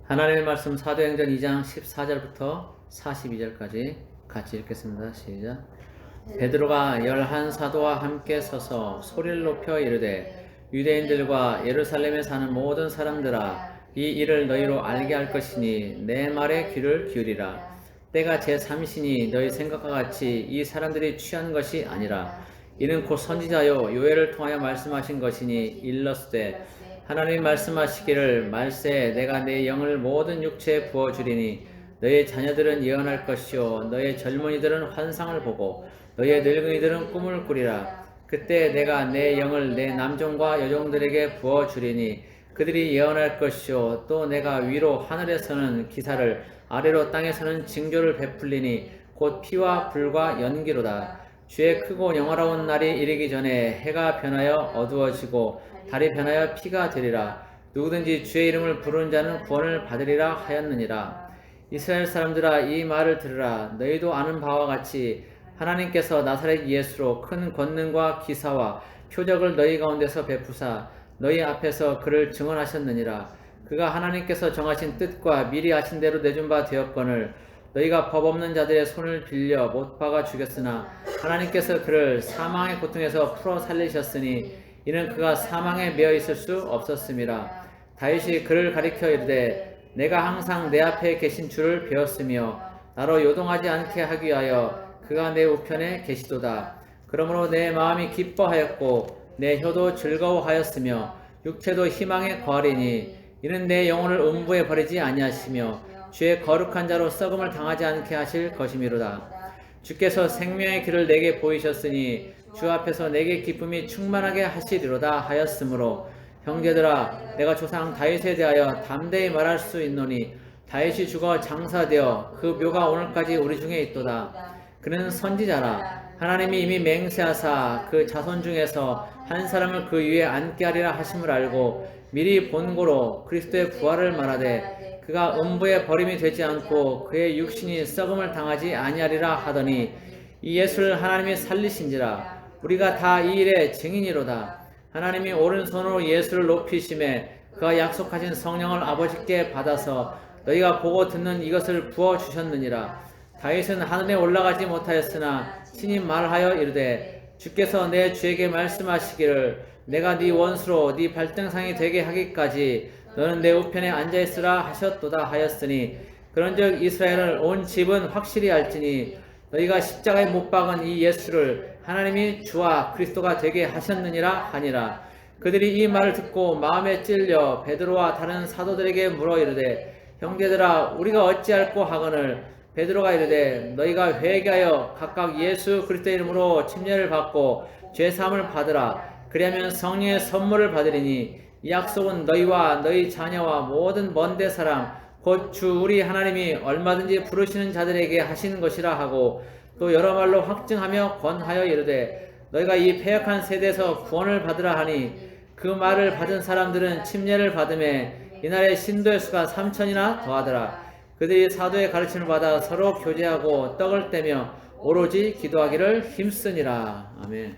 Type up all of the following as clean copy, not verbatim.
하나님의 말씀 사도행전 2장 14절부터 42절까지 같이 읽겠습니다. 시작. 베드로가 11사도와 함께 서서 소리를 높여 이르되 유대인들과 예루살렘에 사는 모든 사람들아, 이 일을 너희로 알게 할 것이니 내 말에 귀를 기울이라. 때가 제3시니 너희 생각과 같이 이 사람들이 취한 것이 아니라 이는 곧 선지자요 요엘을 통하여 말씀하신 것이니 일렀으되 하나님이 말씀하시기를 말세 내가 내 영을 모든 육체에 부어주리니 너의 자녀들은 예언할 것이요 너의 젊은이들은 환상을 보고 너의 늙은이들은 꿈을 꾸리라. 그때 내가 내 영을 내 남종과 여종들에게 부어주리니 그들이 예언할 것이요 또 내가 위로 하늘에서는 기사를 아래로 땅에서는 징조를 베풀리니 곧 피와 불과 연기로다. 주의 크고 영화로운 날이 이르기 전에 해가 변하여 어두워지고 달이 변하여 피가 되리라. 누구든지 주의 이름을 부르는 자는 구원을 받으리라 하였느니라. 이스라엘 사람들아, 이 말을 들으라. 너희도 아는 바와 같이 하나님께서 나사렛 예수로 큰 권능과 기사와 표적을 너희 가운데서 베푸사 너희 앞에서 그를 증언하셨느니라. 그가 하나님께서 정하신 뜻과 미리 아신 대로 내준 바 되었거늘 너희가 법 없는 자들의 손을 빌려 못 박아 죽였으나 하나님께서 그를 사망의 고통에서 풀어 살리셨으니 이는 그가 사망에 매어 있을 수 없었음이라. 다윗이 그를 가리켜 이르되 내가 항상 내 앞에 계신 주를 배웠으며 나로 요동하지 않게 하기 위하여 그가 내 우편에 계시도다. 그러므로 내 마음이 기뻐하였고 내 혀도 즐거워하였으며 육체도 희망에 거하리니 이는 내 영혼을 음부에 버리지 아니하시며 주의 거룩한 자로 썩음을 당하지 않게 하실 것이미로다. 주께서 생명의 길을 내게 보이셨으니 주 앞에서 내게 기쁨이 충만하게 하시리로다 하였으므로 형제들아, 내가 조상 다윗에 대하여 담대히 말할 수 있노니 다윗이 죽어 장사되어 그 묘가 오늘까지 우리 중에 있도다. 그는 선지자라. 하나님이 이미 맹세하사 그 자손 중에서 한 사람을 그 위에 앉게 하리라 하심을 알고 미리 본고로 그리스도의 부활을 말하되 그가 음부에 버림이 되지 않고 그의 육신이 썩음을 당하지 아니하리라 하더니 이 예수를 하나님이 살리신지라. 우리가 다 이 일의 증인이로다. 하나님이 오른손으로 예수를 높이심에 그가 약속하신 성령을 아버지께 받아서 너희가 보고 듣는 이것을 부어주셨느니라. 다윗은 하늘에 올라가지 못하였으나 친히 말하여 이르되 주께서 내 주에게 말씀하시기를 내가 네 원수로 네 발등상이 되게 하기까지 너는 내 우편에 앉아있으라 하셨도다 하였으니 그런즉 이스라엘을 온 집은 확실히 알지니 너희가 십자가에 못 박은 이 예수를 하나님이 주와 그리스도가 되게 하셨느니라 하니라. 그들이 이 말을 듣고 마음에 찔려 베드로와 다른 사도들에게 물어 이르되 형제들아, 우리가 어찌할꼬 하거늘 베드로가 이르되 너희가 회개하여 각각 예수 그리스도의 이름으로 침례를 받고 죄사함을 받으라. 그리하면 성령의 선물을 받으리니 이 약속은 너희와 너희 자녀와 모든 먼데 사람 곧 주 우리 하나님이 얼마든지 부르시는 자들에게 하시는 것이라 하고 또 여러 말로 확증하며 권하여 이르되 너희가 이 패역한 세대에서 구원을 받으라 하니 그 말을 받은 사람들은 침례를 받음에 이날의 신도의 수가 3,000이나 더하더라. 그들이 사도의 가르침을 받아 서로 교제하고 떡을 떼며 오로지 기도하기를 힘쓰니라. 아멘.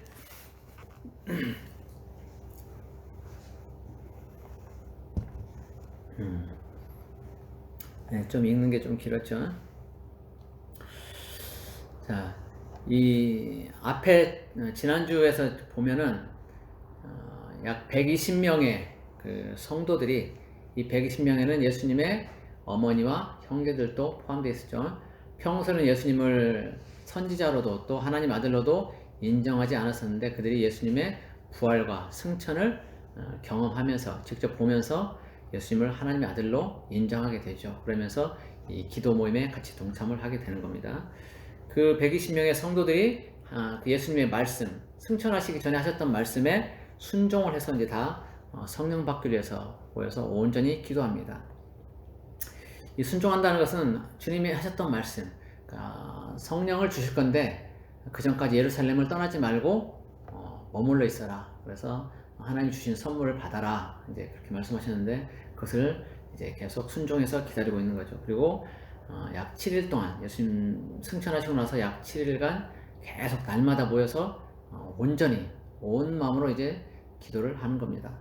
네, 좀 읽는 게 좀 길었죠. 자, 이 앞에 지난주에서 보면은 약 120명의 그 성도들이 이 120명에는 예수님의 어머니와 형제들도 포함되어 있었죠. 평소는 예수님을 선지자로도 또 하나님 아들로도 인정하지 않았었는데 그들이 예수님의 부활과 승천을 경험하면서 직접 보면서 예수님을 하나님의 아들로 인정하게 되죠. 그러면서 이 기도 모임에 같이 동참을 하게 되는 겁니다. 그 120명의 성도들이 그 예수님의 말씀, 승천하시기 전에 하셨던 말씀에 순종을 해서 이제 다 성령 받기 위해서 모여서 온전히 기도합니다. 이 순종한다는 것은 주님이 하셨던 말씀, 그러니까 성령을 주실 건데 그 전까지 예루살렘을 떠나지 말고 머물러 있어라. 그래서 하나님 주신 선물을 받아라. 이제 그렇게 말씀하셨는데 그것을 이제 계속 순종해서 기다리고 있는 거죠. 그리고 약 7일 동안 예수님 승천하시고 나서 약 7일간 계속 날마다 모여서 온전히 온 마음으로 이제 기도를 하는 겁니다.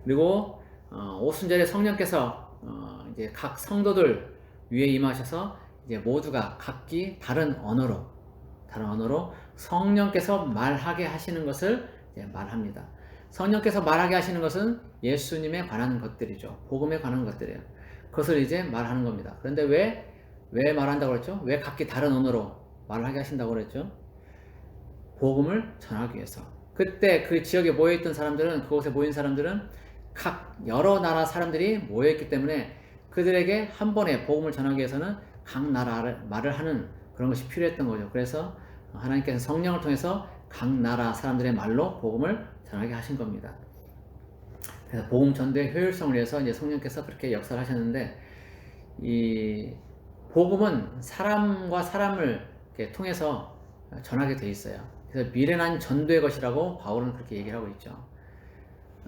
그리고 오순절에 성령께서 이제 각 성도들 위에 임하셔서 이제 모두가 각기 다른 언어로 성령께서 말하게 하시는 것을 이제 말합니다. 성령께서 말하게 하시는 것은 예수님에 관한 것들이죠. 복음에 관한 것들이에요. 그것을 이제 말하는 겁니다. 그런데 왜 말한다고 그랬죠? 왜 각기 다른 언어로 말하게 하신다고 그랬죠? 복음을 전하기 위해서. 그때 그 지역에 모여있던 사람들은, 그곳에 모인 사람들은 각 여러 나라 사람들이 모여있기 때문에 그들에게 한 번에 복음을 전하기 위해서는 각 나라 말을 하는 그런 것이 필요했던 거죠. 그래서 하나님께서 성령을 통해서 각 나라 사람들의 말로 복음을 전하게 하신 겁니다. 그래서 복음 전도의 효율성을 위해서 이제 성령께서 그렇게 역사를 하셨는데, 이 복음은 사람과 사람을 이렇게 통해서 전하게 돼 있어요. 그래서 미련한 전도의 것이라고 바울은 그렇게 얘기를 하고 있죠.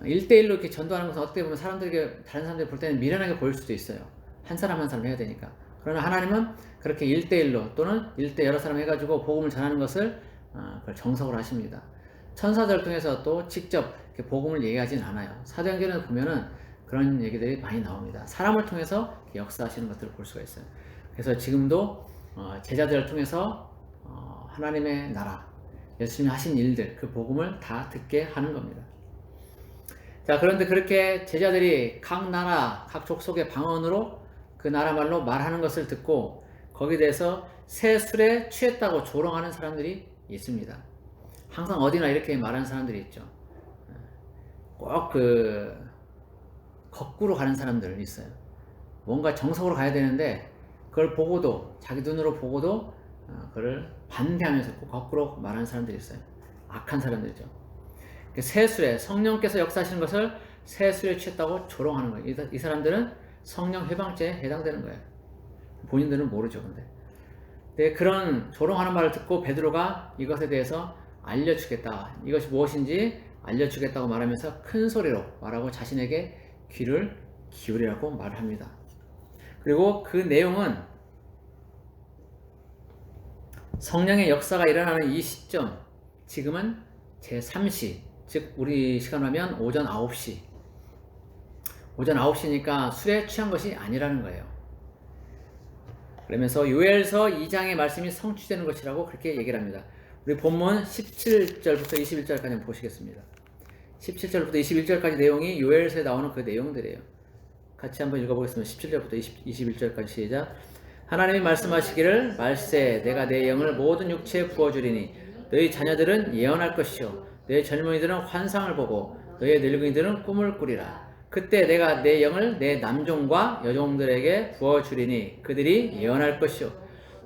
1대1로 이렇게 전도하는 것은 어떻게 보면 사람들에게, 다른 사람들이 볼 때는 미련하게 보일 수도 있어요. 한 사람 한 사람 해야 되니까. 그러나 하나님은 그렇게 1대1로 또는 1대 여러 사람 해가지고 복음을 전하는 것을 그걸 정석으로 하십니다. 천사들을 통해서 또 직접 이렇게 복음을 얘기하진 않아요. 사도행전에 보면은 그런 얘기들이 많이 나옵니다. 사람을 통해서 역사하시는 것들을 볼 수가 있어요. 그래서 지금도 제자들을 통해서 하나님의 나라, 예수님이 하신 일들, 그 복음을 다 듣게 하는 겁니다. 자, 그런데 그렇게 제자들이 각 나라, 각 족속의 방언으로 그 나라 말로 말하는 것을 듣고 거기에 대해서 새 술에 취했다고 조롱하는 사람들이 있습니다. 항상 어디나 이렇게 말하는 사람들이 있죠. 꼭 거꾸로 가는 사람들 있어요. 뭔가 정석으로 가야 되는데 그걸 보고도, 자기 눈으로 보고도 그걸 반대하면서 꼭 거꾸로 말하는 사람들이 있어요. 악한 사람들이죠. 새 술에, 성령께서 역사하시는 것을 새 술에 취했다고 조롱하는 거예요. 이 사람들은 성령 해방죄에 해당되는 거예요. 본인들은 모르죠. 근데 그런 조롱하는 말을 듣고 베드로가 이것에 대해서 알려주겠다, 이것이 무엇인지 알려주겠다고 말하면서 큰 소리로 말하고 자신에게 귀를 기울이라고 말을 합니다. 그리고 그 내용은 성령의 역사가 일어나는 이 시점, 지금은 제3시, 즉 우리 시간으로 하면 오전 9시. 오전 9시니까 술에 취한 것이 아니라는 거예요. 그러면서 요엘서 2장의 말씀이 성취되는 것이라고 그렇게 얘기를 합니다. 우리 본문 17절부터 21절까지 한번 보시겠습니다. 17절부터 21절까지 내용이 요엘서에 나오는 그 내용들이에요. 같이 한번 읽어보겠습니다. 17절부터 21절까지 시작. 하나님이 말씀하시기를, 말세 내가 내 영을 모든 육체에 부어주리니 너희 자녀들은 예언할 것이요 너희 젊은이들은 환상을 보고 너희 늙은이들은 꿈을 꾸리라. 그때 내가 내 영을 내 남종과 여종들에게 부어주리니 그들이 예언할 것이요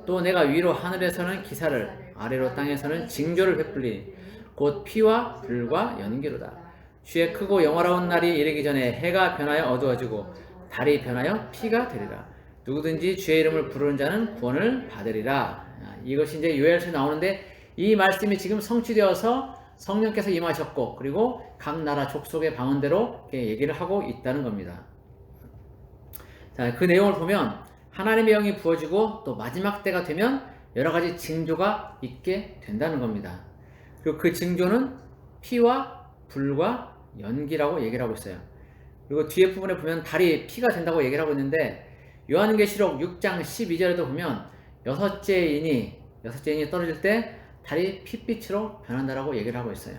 또 내가 위로 하늘에서는 기사를, 아래로 땅에서는 징조를 베풀리니 곧 피와 불과 연기로다. 주의 크고 영화로운 날이 이르기 전에 해가 변하여 어두워지고 달이 변하여 피가 되리라. 누구든지 주의 이름을 부르는 자는 구원을 받으리라. 이것이 이제 요엘서에 나오는데, 이 말씀이 지금 성취되어서 성령께서 임하셨고 그리고 각 나라 족속의 방언대로 이렇게 얘기를 하고 있다는 겁니다. 자, 그 내용을 보면 하나님의 영이 부어지고 또 마지막 때가 되면 여러 가지 징조가 있게 된다는 겁니다. 그리고 그 징조는 피와 불과 연기라고 얘기를 하고 있어요. 그리고 뒤에 부분에 보면 달이 피가 된다고 얘기를 하고 있는데, 요한계시록 6장 12절에도 보면 여섯째 인이 떨어질 때 달이 핏빛으로 변한다라고 얘기를 하고 있어요.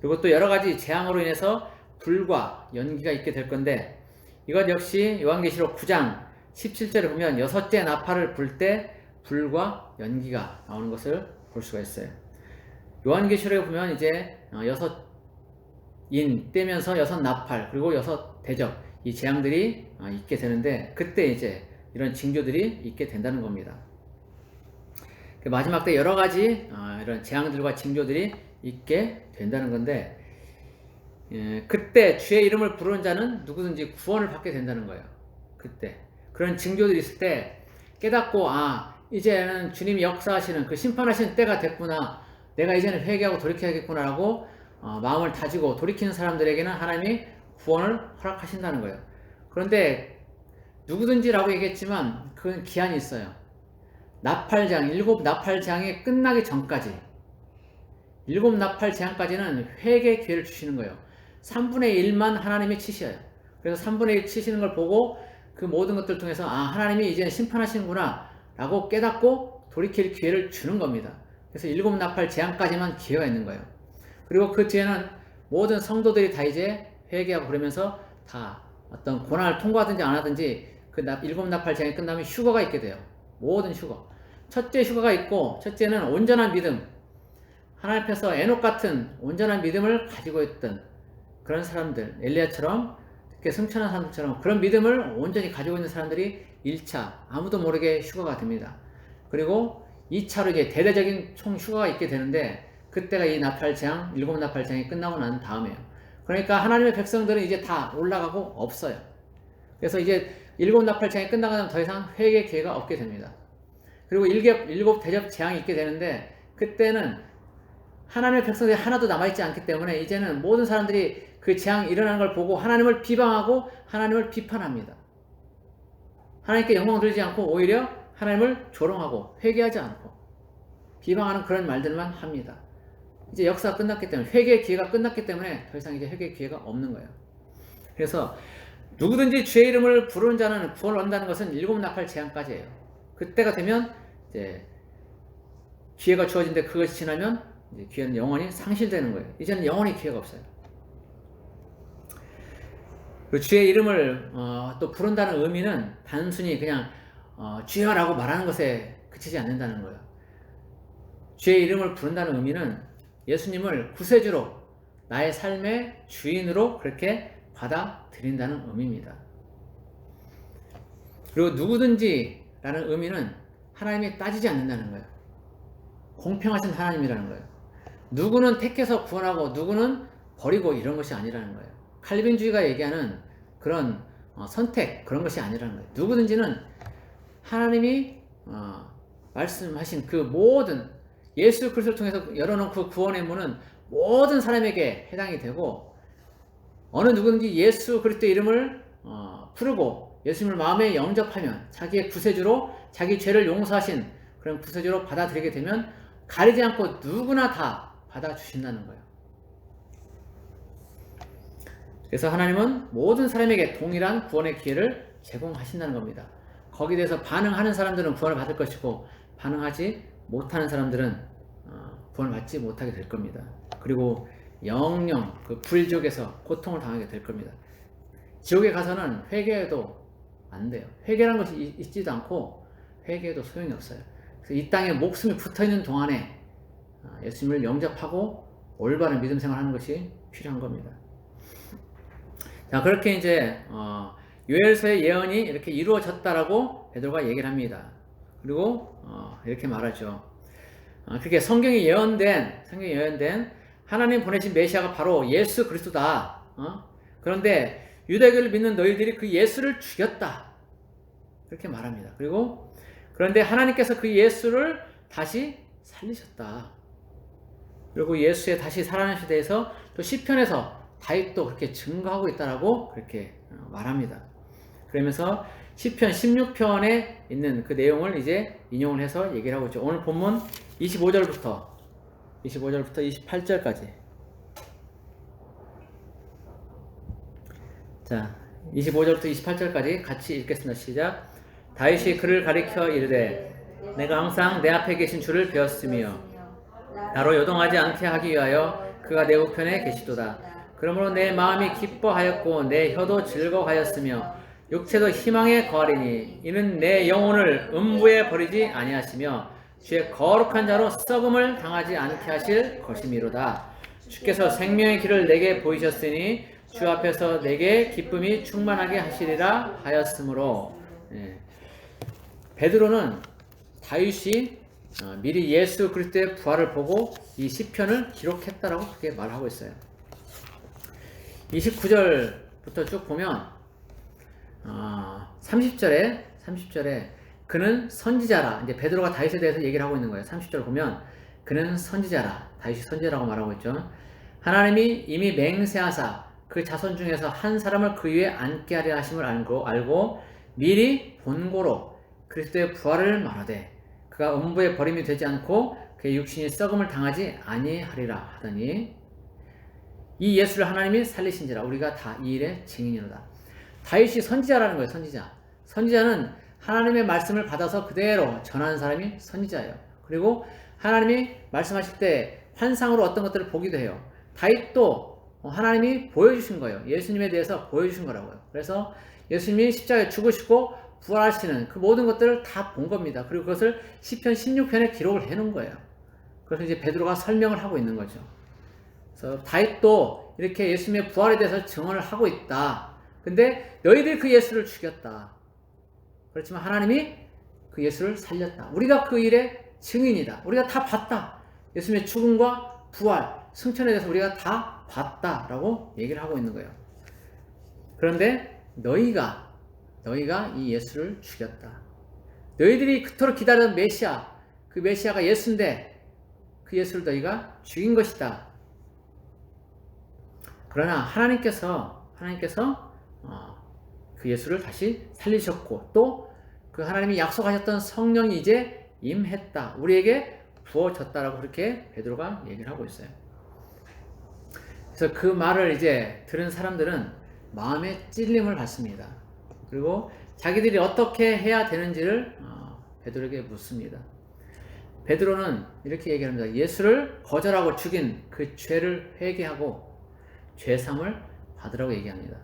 그리고 또 여러 가지 재앙으로 인해서 불과 연기가 있게 될 건데, 이것 역시 요한계시록 9장 17절에 보면 여섯째 나팔을 불 때 불과 연기가 나오는 것을 볼 수가 있어요. 요한계시록에 보면 이제 여섯 인 떼면서 여섯 나팔 그리고 여섯 대접, 이 재앙들이 있게 되는데, 그때 이제 이런 징조들이 있게 된다는 겁니다. 마지막 때 여러 가지 이런 재앙들과 징조들이 있게 된다는 건데, 그때 주의 이름을 부르는 자는 누구든지 구원을 받게 된다는 거예요. 그때 그런 징조들이 있을 때 깨닫고, 이제는 주님이 역사하시는 그 심판하시는 때가 됐구나, 내가 이제는 회개하고 돌이켜야겠구나 라고 마음을 다지고 돌이키는 사람들에게는 하나님이 구원을 허락하신다는 거예요. 그런데 누구든지 라고 얘기했지만 그건 기한이 있어요. 나팔장, 7나팔장이 끝나기 전까지, 7나팔장까지는 회개 기회를 주시는 거예요. 3분의 1만 하나님이 치셔요. 그래서 3분의 1 치시는 걸 보고 그 모든 것들을 통해서 하나님이 이제 심판하시는구나 라고 깨닫고 돌이킬 기회를 주는 겁니다. 그래서 7나팔 재앙까지만 기회가 있는 거예요. 그리고 그 뒤에는 모든 성도들이 다 이제 회개하고 그러면서 다 어떤 고난을 통과하든지 안 하든지 그 7나팔 재앙이 끝나면 휴거가 있게 돼요. 모든 휴거. 첫째 휴거가 있고, 첫째는 온전한 믿음, 하나님 앞에서 에녹 같은 온전한 믿음을 가지고 있던 그런 사람들, 엘리야처럼 이렇게 승천한 사람들처럼 그런 믿음을 온전히 가지고 있는 사람들이 1차 아무도 모르게 휴거가 됩니다. 그리고 2차로 이제 대대적인 총 휴거가 있게 되는데, 그때가 이 나팔 재앙, 7나팔 재앙이 끝나고 난 다음에요. 그러니까 하나님의 백성들은 이제 다 올라가고 없어요. 그래서 이제 7나팔 재앙이 끝나고 나면 더 이상 회개 기회가 없게 됩니다. 그리고 7 대접 재앙이 있게 되는데, 그때는 하나님의 백성들이 하나도 남아있지 않기 때문에 이제는 모든 사람들이 그 재앙이 일어나는 걸 보고 하나님을 비방하고 하나님을 비판합니다. 하나님께 영광 돌리지 않고 오히려 하나님을 조롱하고 회개하지 않고 비방하는 그런 말들만 합니다. 이제 역사가 끝났기 때문에, 회개의 기회가 끝났기 때문에 더 이상 이제 회개의 기회가 없는 거예요. 그래서 누구든지 주의 이름을 부르는 자는 구원을 얻는다는 것은 7나팔 재앙까지예요. 그때가 되면 이제 기회가 주어진데 그것이 지나면 이제 기회는 영원히 상실되는 거예요. 이제는 영원히 기회가 없어요. 그리고 주의 이름을 또 부른다는 의미는 단순히 그냥 주여라고 말하는 것에 그치지 않는다는 거예요. 주의 이름을 부른다는 의미는 예수님을 구세주로, 나의 삶의 주인으로 그렇게 받아들인다는 의미입니다. 그리고 누구든지 라는 의미는 하나님이 따지지 않는다는 거예요. 공평하신 하나님이라는 거예요. 누구는 택해서 구원하고 누구는 버리고 이런 것이 아니라는 거예요. 칼빈주의가 얘기하는 그런 선택, 그런 것이 아니라는 거예요. 누구든지는 하나님이 말씀하신 그 모든 예수 그리스도를 통해서 열어놓은 그 구원의 문은 모든 사람에게 해당이 되고, 어느 누구든지 예수 그리스도의 이름을 부르고 예수님을 마음에 영접하면 자기의 구세주로, 자기 죄를 용서하신 그런 구세주로 받아들이게 되면 가리지 않고 누구나 다 받아주신다는 거예요. 그래서 하나님은 모든 사람에게 동일한 구원의 기회를 제공하신다는 겁니다. 거기에 대해서 반응하는 사람들은 구원을 받을 것이고, 반응하지 못하는 사람들은 구원을 받지 못하게 될 겁니다. 그리고 영영 그 불지옥에서 고통을 당하게 될 겁니다. 지옥에 가서는 회개해도 안 돼요. 회개라는 것이 있지도 않고 회개해도 소용이 없어요. 그래서 이 땅에 목숨이 붙어있는 동안에 예수님을 영접하고 올바른 믿음 생활하는 것이 필요한 겁니다. 자, 그렇게 이제 요엘서의 예언이 이렇게 이루어졌다라고 베드로가 얘기를 합니다. 그리고 이렇게 말하죠. 그렇게 성경이 예언된 하나님 보내신 메시아가 바로 예수 그리스도다. 그런데 유대교를 믿는 너희들이 그 예수를 죽였다. 그렇게 말합니다. 그리고 그런데 하나님께서 그 예수를 다시 살리셨다. 그리고 예수의 다시 살아나신 대해서 또 시편에서 다윗도 그렇게 증거하고 있다라고 그렇게 말합니다. 그러면서 시편 16편에 있는 그 내용을 이제 인용을 해서 얘기를 하고 있죠. 오늘 본문 25절부터 28절까지. 자, 25절부터 28절까지 같이 읽겠습니다. 시작. 다윗이 그를 가리켜 이르되 내가 항상 내 앞에 계신 주를 배웠으며 나로 요동하지 않게 하기 위하여 그가 내 우편에 계시도다. 그러므로 내 마음이 기뻐하였고 내 혀도 즐거워하였으며 육체도 희망에 거하리니 이는 내 영혼을 음부에 버리지 아니하시며 주의 거룩한 자로 썩음을 당하지 않게 하실 것이미로다. 주께서 생명의 길을 내게 보이셨으니 주 앞에서 내게 기쁨이 충만하게 하시리라 하였으므로. 베드로는 다윗이 미리 예수 그리스도의 부활을 보고 이 시편을 기록했다라고 그렇게 말하고 있어요. 29절부터 쭉 보면 30절에 그는 선지자라. 이제 베드로가 다윗에 대해서 얘기를 하고 있는 거예요. 30절 보면 그는 선지자라. 다윗이 선지자라고 말하고 있죠. 하나님이 이미 맹세하사 그 자손 중에서 한 사람을 그 위에 앉게 하려 하심을 알고 미리 본고로 그리스도의 부활을 말하되 그가 음부에 버림이 되지 않고 그의 육신이 썩음을 당하지 아니하리라 하더니 이 예수를 하나님이 살리신지라 우리가 다 이 일의 증인이로다. 다윗이 선지자라는 거예요. 선지자. 선지자는 하나님의 말씀을 받아서 그대로 전하는 사람이 선지자예요. 그리고 하나님이 말씀하실 때 환상으로 어떤 것들을 보기도 해요. 다윗도 하나님이 보여주신 거예요. 예수님에 대해서 보여주신 거라고요. 그래서 예수님이 십자가에 죽으시고 부활하시는 그 모든 것들을 다 본 겁니다. 그리고 그것을 시편 16편에 기록을 해놓은 거예요. 그래서 이제 베드로가 설명을 하고 있는 거죠. 그래서 다윗도 이렇게 예수님의 부활에 대해서 증언을 하고 있다. 근데 너희들이 그 예수를 죽였다. 그렇지만 하나님이 그 예수를 살렸다. 우리가 그 일의 증인이다. 우리가 다 봤다. 예수님의 죽음과 부활, 승천에 대해서 우리가 다 봤다라고 얘기를 하고 있는 거예요. 그런데 너희가 이 예수를 죽였다. 너희들이 그토록 기다리던 메시아, 그 메시아가 예수인데 그 예수를 너희가 죽인 것이다. 그러나 하나님께서 그 예수를 다시 살리셨고 또 그 하나님이 약속하셨던 성령이 이제 임했다. 우리에게 부어졌다라고 그렇게 베드로가 얘기를 하고 있어요. 그래서 그 말을 이제 들은 사람들은 마음에 찔림을 받습니다. 그리고 자기들이 어떻게 해야 되는지를 베드로에게 묻습니다. 베드로는 이렇게 얘기합니다. 예수를 거절하고 죽인 그 죄를 회개하고 죄사함을 받으라고 얘기합니다.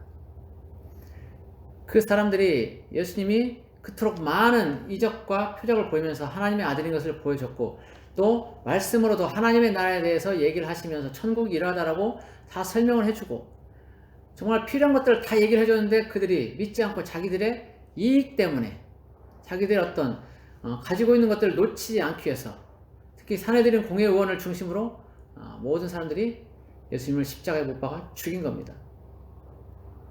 그 사람들이 예수님이 그토록 많은 이적과 표적을 보이면서 하나님의 아들인 것을 보여줬고 또 말씀으로도 하나님의 나라에 대해서 얘기를 하시면서 천국이 이러하다라고 다 설명을 해주고 정말 필요한 것들을 다 얘기를 해줬는데 그들이 믿지 않고 자기들의 이익 때문에 자기들의 어떤 가지고 있는 것들을 놓치지 않기 위해서 특히 사내들인 공회의원을 중심으로 모든 사람들이 예수님을 십자가에 못 박아 죽인 겁니다.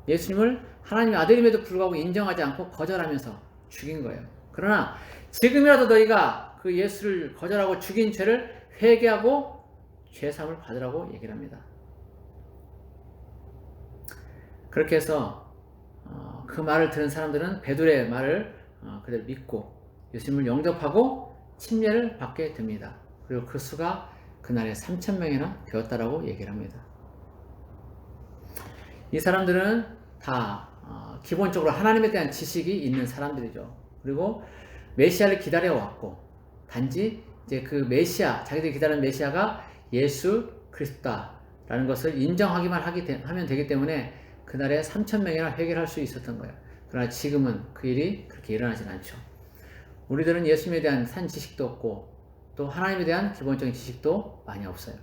예수님을 하나님의 아들임에도 불구하고 인정하지 않고 거절하면서 죽인 거예요. 그러나 지금이라도 너희가 그 예수를 거절하고 죽인 죄를 회개하고 죄사함을 받으라고 얘기를 합니다. 그렇게 해서 그 말을 들은 사람들은 베드로의 말을 그대로 믿고 예수님을 영접하고 침례를 받게 됩니다. 그리고 그 수가 그날에 3,000명이나 되었다라고 얘기를 합니다. 이 사람들은 다 기본적으로 하나님에 대한 지식이 있는 사람들이죠. 그리고 메시아를 기다려왔고 단지 이제 그 메시아, 자기들이 기다리는 메시아가 예수 그리스도다라는 것을 인정하기만 하면 되기 때문에 그날에 3,000명이나 회개할 수 있었던 거예요. 그러나 지금은 그 일이 그렇게 일어나진 않죠. 우리들은 예수님에 대한 산 지식도 없고 또 하나님에 대한 기본적인 지식도 많이 없어요.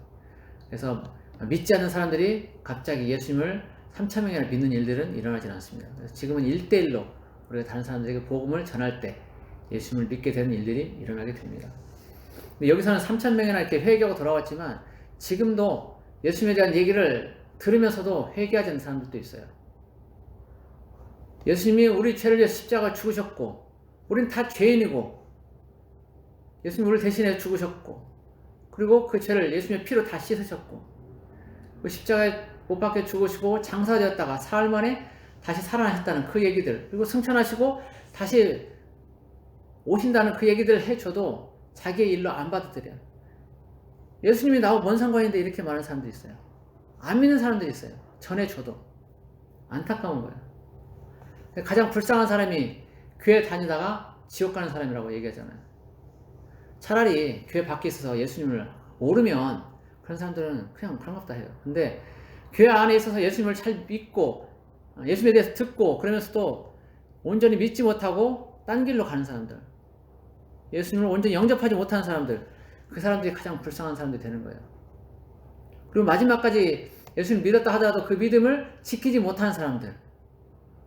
그래서 믿지 않는 사람들이 갑자기 예수님을 3,000명이나 믿는 일들은 일어나진 않습니다. 그래서 지금은 1대1로 우리가 다른 사람들에게 복음을 전할 때 예수님을 믿게 되는 일들이 일어나게 됩니다. 근데 여기서는 3,000명이나 이렇게 회개하고 돌아왔지만 지금도 예수님에 대한 얘기를 들으면서도 회개하지 않는 사람들도 있어요. 예수님이 우리 죄를 위해 십자가에 죽으셨고 우린 다 죄인이고 예수님이 우리를 대신해 죽으셨고 그리고 그 죄를 예수님의 피로 다 씻으셨고 그 십자가에 못 박혀 죽으시고 장사되었다가 사흘 만에 다시 살아나셨다는 그 얘기들 그리고 승천하시고 다시 오신다는 그 얘기들을 해줘도 자기의 일로 안 받아들여요. 예수님이 나하고 뭔 상관인데 이렇게 많은 사람들이 있어요. 안 믿는 사람들이 있어요. 전해줘도 안타까운 거예요. 가장 불쌍한 사람이 교회 다니다가 지옥 가는 사람이라고 얘기하잖아요. 차라리 교회 밖에 있어서 예수님을 모르면 그런 사람들은 그냥 그런갑다 해요. 근데 교회 안에 있어서 예수님을 잘 믿고 예수님에 대해서 듣고 그러면서도 온전히 믿지 못하고 딴 길로 가는 사람들 예수님을 온전히 영접하지 못하는 사람들 그 사람들이 가장 불쌍한 사람들이 되는 거예요. 그리고 마지막까지 예수님을 믿었다 하더라도 그 믿음을 지키지 못하는 사람들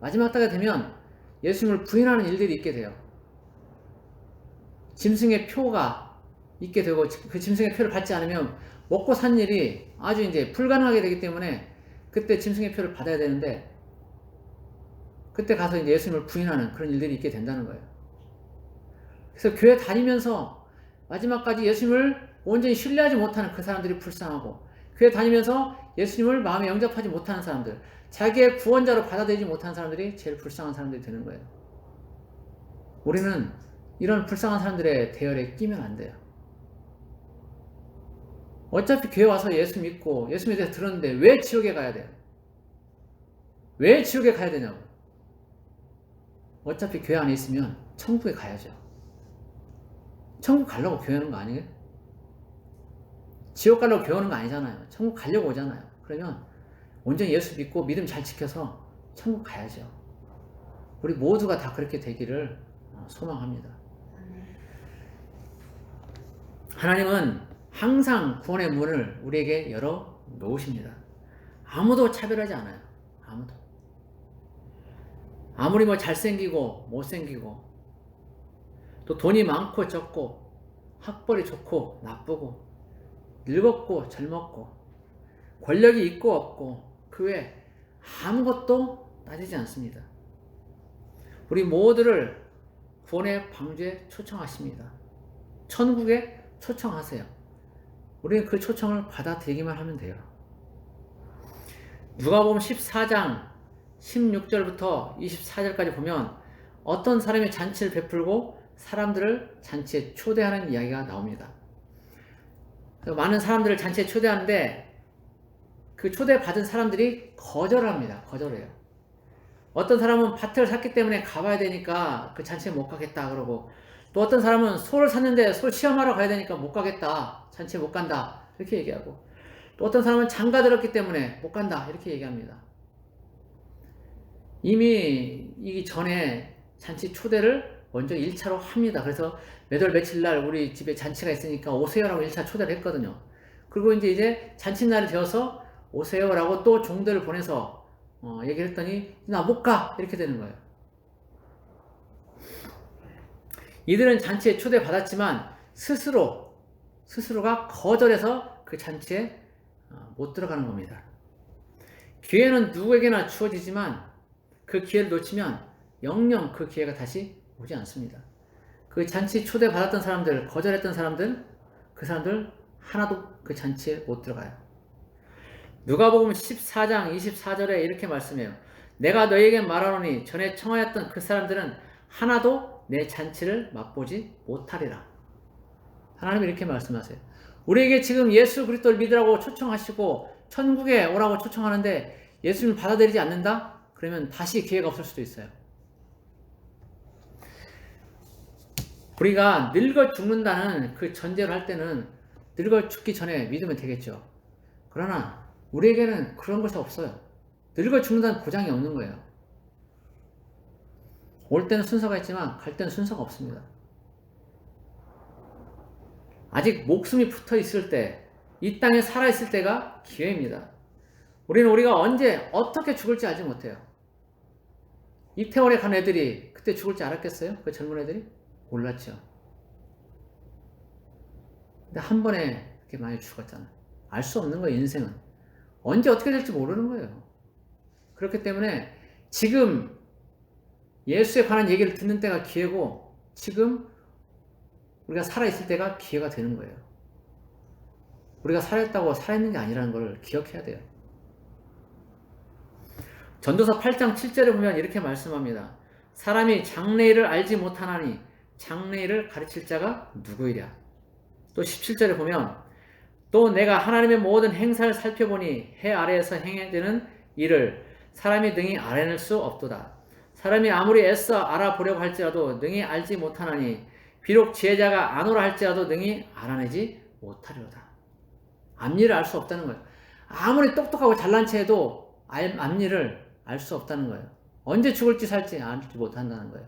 마지막 때가 되면 예수님을 부인하는 일들이 있게 돼요. 짐승의 표가 있게 되고 그 짐승의 표를 받지 않으면 먹고 산 일이 아주 이제 불가능하게 되기 때문에 그때 짐승의 표를 받아야 되는데 그때 가서 이제 예수님을 부인하는 그런 일들이 있게 된다는 거예요. 그래서 교회 다니면서 마지막까지 예수님을 온전히 신뢰하지 못하는 그 사람들이 불쌍하고 교회 다니면서 예수님을 마음에 영접하지 못하는 사람들 자기의 구원자로 받아들이지 못하는 사람들이 제일 불쌍한 사람들이 되는 거예요. 우리는 이런 불쌍한 사람들의 대열에 끼면 안 돼요. 어차피 교회 와서 예수 믿고 예수님에 대해서 들었는데 왜 지옥에 가야 돼요? 왜 지옥에 가야 되냐고. 어차피 교회 안에 있으면 천국에 가야죠. 천국 가려고 교회 오는 거 아니에요? 지옥 가려고 교회 오는 거 아니잖아요. 천국 가려고 오잖아요. 그러면 온전히 예수 믿고 믿음 잘 지켜서 천국 가야죠. 우리 모두가 다 그렇게 되기를 소망합니다. 하나님은 항상 구원의 문을 우리에게 열어 놓으십니다. 아무도 차별하지 않아요. 아무도. 아무리 뭐 잘생기고 못생기고 또 돈이 많고 적고 학벌이 좋고 나쁘고 늙었고 젊었고 권력이 있고 없고 그 외 아무것도 따지지 않습니다. 우리 모두를 구원의 방주에 초청하십니다. 천국에 초청하세요. 우리는 그 초청을 받아들이기만 하면 돼요. 누가복음 14장 16절부터 24절까지 보면 어떤 사람이 잔치를 베풀고 사람들을 잔치에 초대하는 이야기가 나옵니다. 많은 사람들을 잔치에 초대하는데 그 초대받은 사람들이 거절합니다. 거절해요. 어떤 사람은 밭을 샀기 때문에 가봐야 되니까 그 잔치에 못 가겠다 그러고, 또 어떤 사람은 소를 샀는데 소 시험하러 가야 되니까 못 가겠다, 잔치에 못 간다 이렇게 얘기하고, 또 어떤 사람은 장가 들었기 때문에 못 간다 이렇게 얘기합니다. 이미 이 전에 잔치 초대를 먼저 1차로 합니다. 그래서 몇 월 며칠 날 우리 집에 잔치가 있으니까 오세요라고 1차 초대를 했거든요. 그리고 이제 잔칫날이 되어서 오세요라고 또 종들을 보내서 얘기를 했더니 나 못 가 이렇게 되는 거예요. 이들은 잔치에 초대받았지만 스스로가 거절해서 그 잔치에 못 들어가는 겁니다. 기회는 누구에게나 주어지지만 그 기회를 놓치면 영영 그 기회가 다시 오지 않습니다. 그 잔치 초대받았던 사람들, 거절했던 사람들, 그 사람들 하나도 그 잔치에 못 들어가요. 누가복음 14장 24절에 이렇게 말씀해요. 내가 너희에게 말하노니 전에 청하였던 그 사람들은 하나도 내 잔치를 맛보지 못하리라. 하나님이 이렇게 말씀하세요. 우리에게 지금 예수 그리스도를 믿으라고 초청하시고 천국에 오라고 초청하는데 예수님을 받아들이지 않는다? 그러면 다시 기회가 없을 수도 있어요. 우리가 늙어 죽는다는 그 전제를 할 때는 늙어 죽기 전에 믿으면 되겠죠. 그러나 우리에게는 그런 것이 없어요. 늙어 죽는다는 보장이 없는 거예요. 올 때는 순서가 있지만 갈 때는 순서가 없습니다. 아직 목숨이 붙어 있을 때, 이 땅에 살아 있을 때가 기회입니다. 우리가 언제 어떻게 죽을지 알지 못해요. 이태원에 간 애들이 그때 죽을지 알았겠어요? 그 젊은 애들이? 몰랐죠. 근데 한 번에 그렇게 많이 죽었잖아요. 알 수 없는 거예요, 인생은. 언제 어떻게 될지 모르는 거예요. 그렇기 때문에 지금 예수에 관한 얘기를 듣는 때가 기회고, 지금 우리가 살아있을 때가 기회가 되는 거예요. 우리가 살아있다고 살아있는 게 아니라는 걸 기억해야 돼요. 전도서 8장 7절에 보면 이렇게 말씀합니다. 사람이 장래일을 알지 못하나니 장래일을 가르칠 자가 누구이랴. 또 17절에 보면 또 내가 하나님의 모든 행사를 살펴보니 해 아래에서 행해지는 일을 사람이 능히 알아낼 수 없도다. 사람이 아무리 애써 알아보려고 할지라도 능히 알지 못하나니 비록 지혜자가 아노라 할지라도 능히 알아내지 못하리로다. 앞일을 알 수 없다는 거예요. 아무리 똑똑하고 잘난 체 해도 앞일을 알 수 없다는 거예요. 언제 죽을지 살지 알지 못한다는 거예요.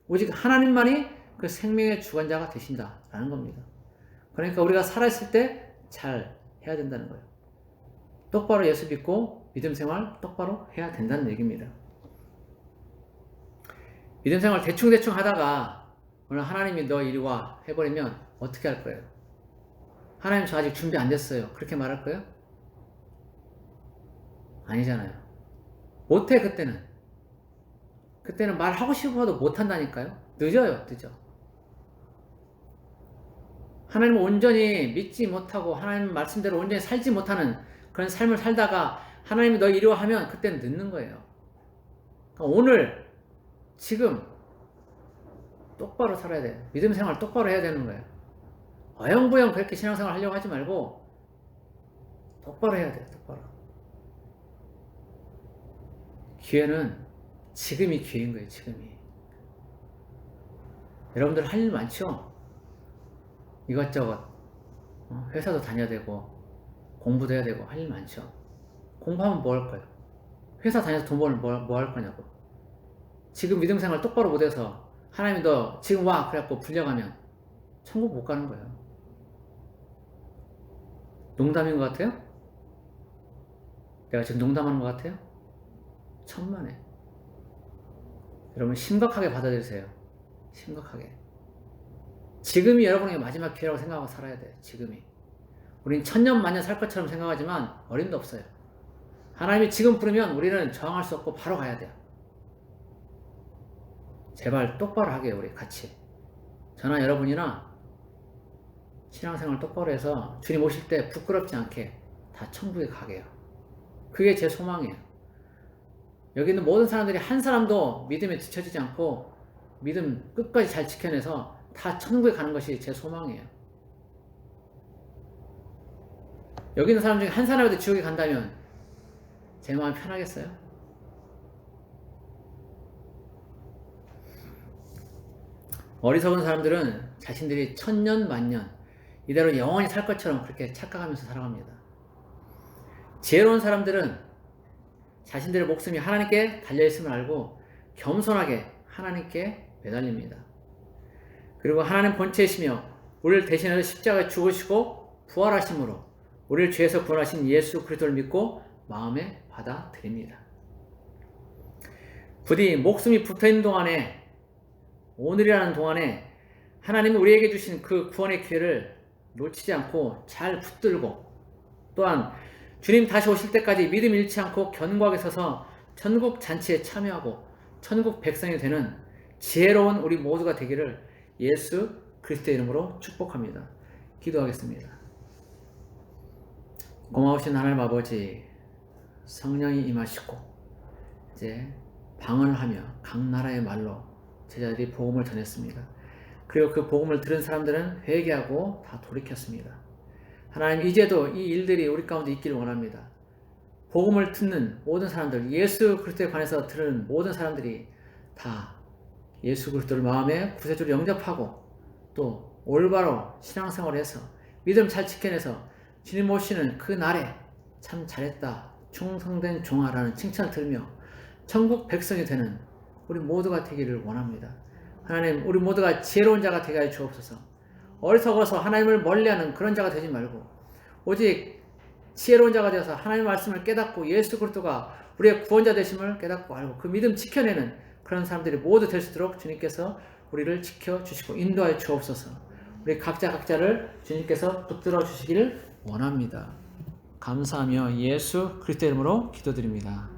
오직 하나님만이 그 생명의 주관자가 되신다라는 겁니다. 그러니까 우리가 살아있을 때 잘 해야 된다는 거예요. 똑바로 예수 믿고 믿음 생활 똑바로 해야 된다는 얘기입니다. 믿음 생활 대충 하다가 오늘 하나님이 너 이리 와 해버리면 어떻게 할 거예요? 하나님 저 아직 준비 안 됐어요. 그렇게 말할 거예요? 아니잖아요. 못해 그때는 말하고 싶어도 못한다니까요. 늦어요. 하나님을 온전히 믿지 못하고 하나님 말씀대로 온전히 살지 못하는 그런 삶을 살다가 하나님이 너 이리 와 하면 그때는 늦는 거예요. 그러니까 오늘 지금 똑바로 살아야 돼요. 믿음 생활 똑바로 해야 되는 거예요. 어영부영 그렇게 신앙생활 하려고 하지 말고 똑바로 해야 돼요. 똑바로. 기회는 지금이 기회인 거예요. 지금이. 여러분들 할 일 많죠? 이것저것 회사도 다녀야 되고 공부도 해야 되고 할 일 많죠? 공부하면 뭐 할 거예요? 회사 다녀서 돈 벌면 뭐 할 거냐고. 지금 믿음 생활 똑바로 못해서 하나님이 너 지금 와 그래갖고 불려가면 천국 못 가는 거예요. 농담인 것 같아요? 내가 지금 농담하는 것 같아요? 천만에. 여러분 심각하게 받아들이세요. 심각하게. 지금이 여러분의 마지막 기회라고 생각하고 살아야 돼요. 지금이. 우린 천년 만년 살 것처럼 생각하지만 어림도 없어요. 하나님이 지금 부르면 우리는 저항할 수 없고 바로 가야 돼요. 제발 똑바로 하게 우리 같이. 저나 여러분이나 신앙생활 똑바로 해서 주님 오실 때 부끄럽지 않게 다 천국에 가게요. 그게 제 소망이에요. 여기 있는 모든 사람들이 한 사람도 믿음에 뒤처지지 않고 믿음 끝까지 잘 지켜내서 다 천국에 가는 것이 제 소망이에요. 여기 있는 사람 중에 한 사람이라도 지옥에 간다면 제 마음이 편하겠어요? 어리석은 사람들은 자신들이 천년 만년 이대로 영원히 살 것처럼 그렇게 착각하면서 살아갑니다. 지혜로운 사람들은 자신들의 목숨이 하나님께 달려있음을 알고 겸손하게 하나님께 매달립니다. 그리고 하나님 본체이시며 우리를 대신해서 십자가에 죽으시고 부활하심으로 우리를 죄에서 구원하신 예수 그리스도를 믿고 마음에 받아들입니다. 부디 목숨이 붙어있는 동안에 오늘이라는 동안에 하나님이 우리에게 주신 그 구원의 기회를 놓치지 않고 잘 붙들고 또한 주님 다시 오실 때까지 믿음 잃지 않고 견고하게 서서 천국 잔치에 참여하고 천국 백성이 되는 지혜로운 우리 모두가 되기를 예수 그리스도의 이름으로 축복합니다. 기도하겠습니다. 고마우신 하나님 아버지, 성령이 임하시고 이제 방언하며 각 나라의 말로 제자들이 복음을 전했습니다. 그리고 그 복음을 들은 사람들은 회개하고 다 돌이켰습니다. 하나님 이제도 이 일들이 우리 가운데 있기를 원합니다. 복음을 듣는 모든 사람들, 예수 그리스도에 관해서 들은 모든 사람들이 다 예수 그리스도를 마음에 구세주로 영접하고 또 올바로 신앙생활을 해서 믿음 잘 지켜내서 주님 오시는 그 날에 참 잘했다, 충성된 종아라는 칭찬을 들으며 천국 백성이 되는 우리 모두가 되기를 원합니다. 하나님, 우리 모두가 지혜로운 자가 되게 하여 주옵소서. 어리석어서 하나님을 멀리하는 그런 자가 되지 말고 오직 지혜로운 자가 되어서 하나님의 말씀을 깨닫고 예수 그리스도가 우리의 구원자 되심을 깨닫고 알고 그 믿음 지켜내는 그런 사람들이 모두 될 수 있도록 주님께서 우리를 지켜주시고 인도하여 주옵소서. 우리 각자를 주님께서 붙들어 주시기를 원합니다. 감사하며 예수 그리스도 이름으로 기도드립니다.